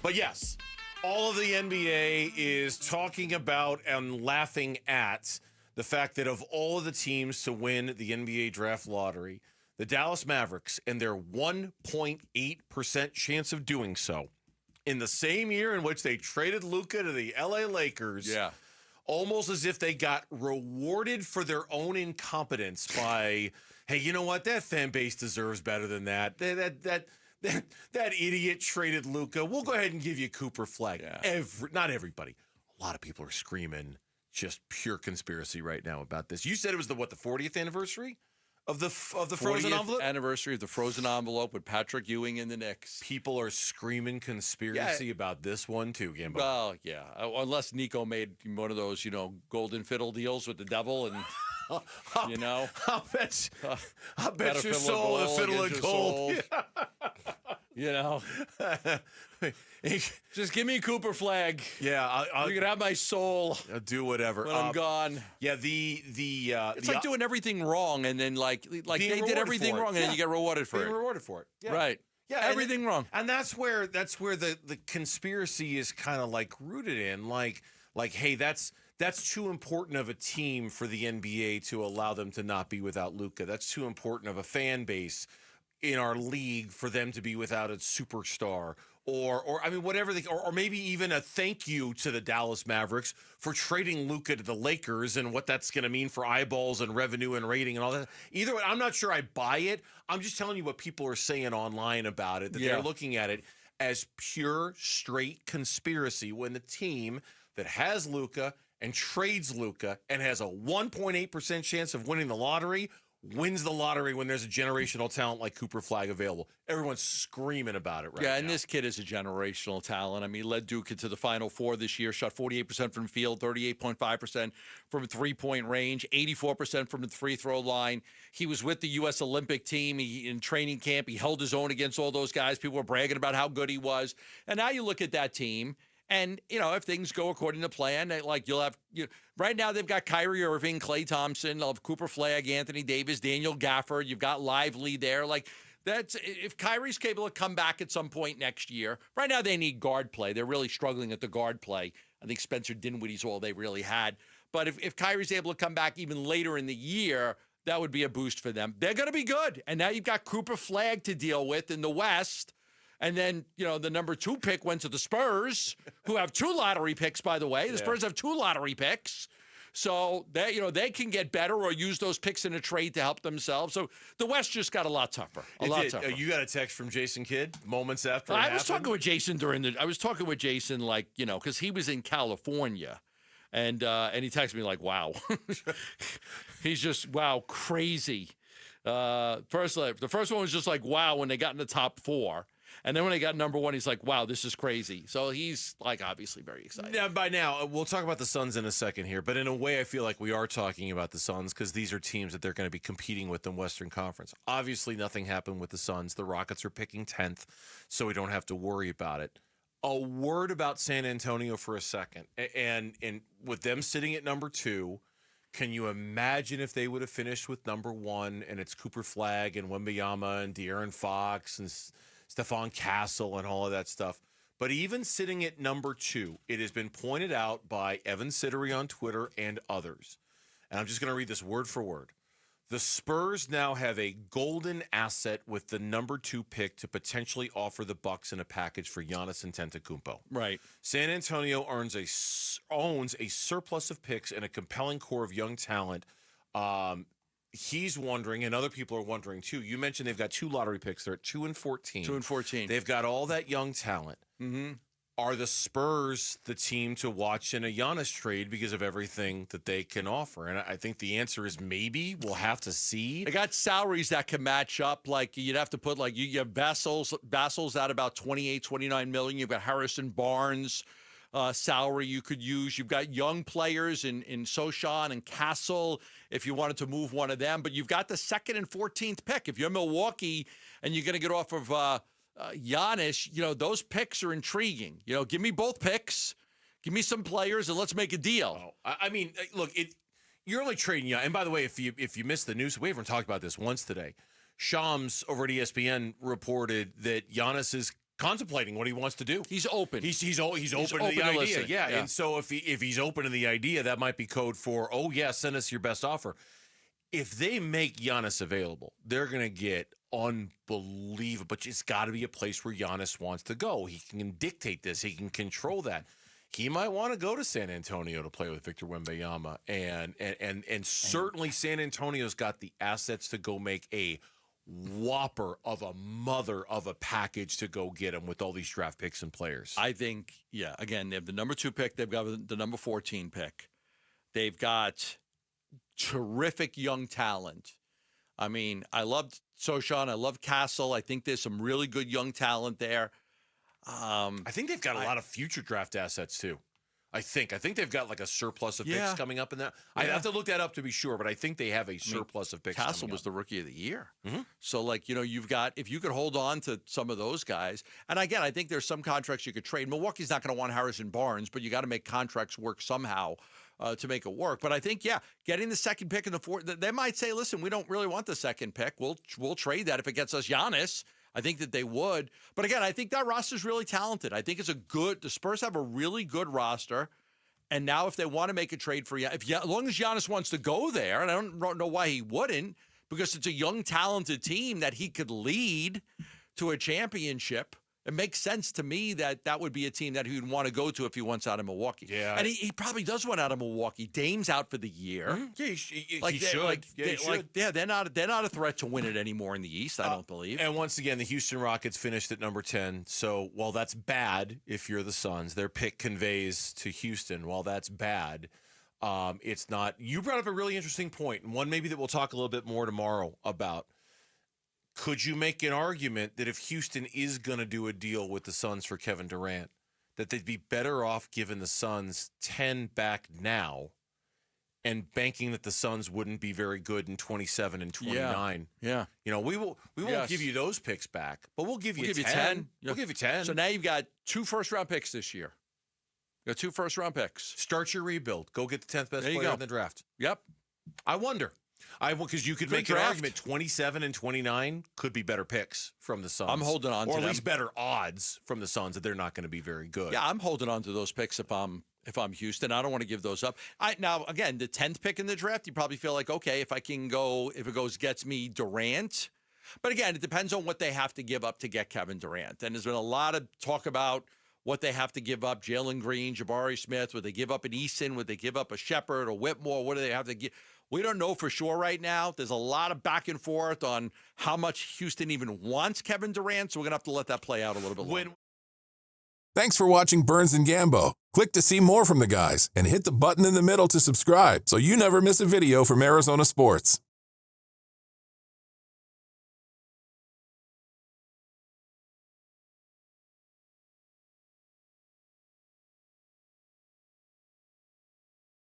But yes, all of the NBA is talking about and laughing at the fact that of all of the teams to win the NBA draft lottery, the Dallas Mavericks and their 1.8% chance of doing so in the same year in which they traded Luka to the LA Lakers. Yeah. Almost as if they got rewarded for their own incompetence by, hey, you know what? That fan base deserves better than that. That idiot traded Luka. We'll go ahead and give you Cooper Flagg. Yeah. Not everybody. A lot of people are screaming just pure conspiracy right now about this. You said it was the 40th anniversary of the frozen 40th envelope? Anniversary of the frozen envelope with Patrick Ewing and the Knicks. People are screaming conspiracy about this one too, Gambo. Well, yeah. Unless Nico made one of those, golden fiddle deals with the devil and, I'll bet your soul a fiddle of gold. Just give me Cooper Flagg. Yeah, you can have my soul. I'll do whatever. When I'm gone. Yeah, it's like doing everything wrong, and then like they did everything wrong, and then you get rewarded for it. Being rewarded for it. Yeah. Right. Yeah, everything wrong. And that's where the conspiracy is kind of like rooted in, like hey, that's too important of a team for the NBA to allow them to not be without Luka. That's too important of a fan base in our league for them to be without a superstar. Or I mean, whatever or maybe even a thank you to the Dallas Mavericks for trading Luka to the Lakers and what that's going to mean for eyeballs and revenue and rating and all that. Either way, I'm not sure I buy it. I'm just telling you what people are saying online about it, that they're looking at it as pure, straight conspiracy when the team that has Luka and trades Luka and has a 1.8% chance of winning the lottery wins the lottery when there's a generational talent like Cooper Flagg available. Everyone's screaming about it right now. Yeah, and this kid is a generational talent. I mean, led Duke into the Final Four this year, shot 48% from field, 38.5% from three-point range, 84% from the free throw line. He was with the U.S. Olympic team in training camp. He held his own against all those guys. People were bragging about how good he was. And now you look at that team, and, if things go according to plan, you'll have, right now they've got Kyrie Irving, Klay Thompson, they'll have Cooper Flagg, Anthony Davis, Daniel Gafford. You've got Lively there. That's if Kyrie's capable to come back at some point next year. Right now they need guard play. They're really struggling at the guard play. I think Spencer Dinwiddie's all they really had. But if Kyrie's able to come back even later in the year, that would be a boost for them. They're going to be good. And now you've got Cooper Flagg to deal with in the West. And then, the number 2 pick went to the Spurs, who have 2 lottery picks, by the way. The Spurs have 2 lottery picks. So, they can get better or use those picks in a trade to help themselves. So, the West just got a lot tougher. Tougher. You got a text from Jason Kidd moments after I was talking with Jason because he was in California. And he texted me like, wow. He's just, wow, crazy. The first one was just like, wow, when they got in the top 4. And then when they got number 1, he's like, wow, this is crazy. So he's, obviously very excited. Yeah, by now, we'll talk about the Suns in a second here. But in a way, I feel like we are talking about the Suns because these are teams that they're going to be competing with in Western Conference. Obviously, nothing happened with the Suns. The Rockets are picking 10th, so we don't have to worry about it. A word about San Antonio for a second. And with them sitting at number 2, can you imagine if they would have finished with number 1 and it's Cooper Flagg and Wembanyama and De'Aaron Fox and Stephon Castle and all of that stuff. But even sitting at number 2, it has been pointed out by Evan Siddery on Twitter and others. And I'm just going to read this word for word. The Spurs now have a golden asset with the number 2 pick to potentially offer the Bucks in a package for Giannis Antetokounmpo. Right. San Antonio owns a surplus of picks and a compelling core of young talent. He's wondering, and other people are wondering too. You mentioned they've got 2 lottery picks. They're at 2 and 14. 2 and 14. They've got all that young talent. Mm-hmm. Are the Spurs the team to watch in a Giannis trade because of everything that they can offer? And I think the answer is maybe. We'll have to see. They got salaries that can match up. You'd have to put, you have Vassal's at about $28-29 million. You've got Harrison Barnes. Salary you could use. You've got young players in Sochan and Castle if you wanted to move one of them. But you've got the 2nd and 14th pick. If you're Milwaukee and you're going to get off of Giannis, those picks are intriguing. Give me both picks. Give me some players and let's make a deal. I mean, look, you're only trading Giannis. And by the way, if you missed the news, we haven't talked about this once today. Shams over at ESPN reported that Giannis is contemplating what he wants to do. He's open. He's open to the idea. listening. Yeah. And so if he's open to the idea, that might be code for, oh yeah, send us your best offer. If they make Giannis available, they're going to get unbelievable. But it's got to be a place where Giannis wants to go. He can dictate this. He can control that. He might want to go to San Antonio to play with Victor Wembanyama, and certainly San Antonio's got the assets to go make a whopper of a mother of a package to go get him with all these draft picks and players. I think, yeah, again, they have the number 2 pick. They've got the number 14 pick. They've got terrific young talent. I mean, I loved Sochan. I love Castle. I think there's some really good young talent there. I think they've got a lot of future draft assets too. I think they've got like a surplus of picks coming up in that. I have to look that up to be sure, but I think they have a surplus of picks. Castle was the rookie of the year. So like, you've got, if you could hold on to some of those guys, and again, I think there's some contracts you could trade. Milwaukee's not going to want Harrison Barnes, but you got to make contracts work somehow to make it work. But I think, getting the second pick in the fourth, they might say, listen, we don't really want the second pick. We'll trade that if it gets us Giannis. I think that they would. But again, I think that roster is really talented. I think the Spurs have a really good roster. And now if they want to make a trade for as long as Giannis wants to go there, and I don't know why he wouldn't, because it's a young, talented team that he could lead to a championship. It makes sense to me that would be a team that he would want to go to if he wants out of Milwaukee. Yeah. And he probably does want out of Milwaukee. Dame's out for the year. Yeah, he should. They're not a threat to win it anymore in the East, I don't believe. And once again, the Houston Rockets finished at number 10. So while that's bad if you're the Suns, their pick conveys to Houston. While that's bad, it's not. You brought up a really interesting point, and one maybe that we'll talk a little bit more tomorrow about. Could you make an argument that if Houston is going to do a deal with the Suns for Kevin Durant, that they'd be better off giving the Suns 10 back now and banking that the Suns wouldn't be very good in 27 and 29? Yeah. We won't give you those picks back, but we'll give you 10. We'll give you 10. So now you've got 2 first-round picks this year. You got 2 first-round picks. Start your rebuild. Go get the 10th best player in the draft. Yep. I wonder. Because you could make an argument 27 and 29 could be better picks from the Suns. I'm holding on to them. Or at least better odds from the Suns that they're not going to be very good. Yeah, I'm holding on to those picks if I'm Houston. I don't want to give those up. Now, again, the 10th pick in the draft, you probably feel like, okay, if it gets me Durant. But again, it depends on what they have to give up to get Kevin Durant. And there's been a lot of talk about what they have to give up. Jalen Green, Jabari Smith, would they give up an Eason? Would they give up a Shepard or Whitmore? What do they have to give? We don't know for sure right now. There's a lot of back and forth on how much Houston even wants Kevin Durant, so we're going to have to let that play out a little bit longer. Thanks for watching Burns and Gambo. Click to see more from the guys and hit the button in the middle to subscribe so you never miss a video from Arizona sports.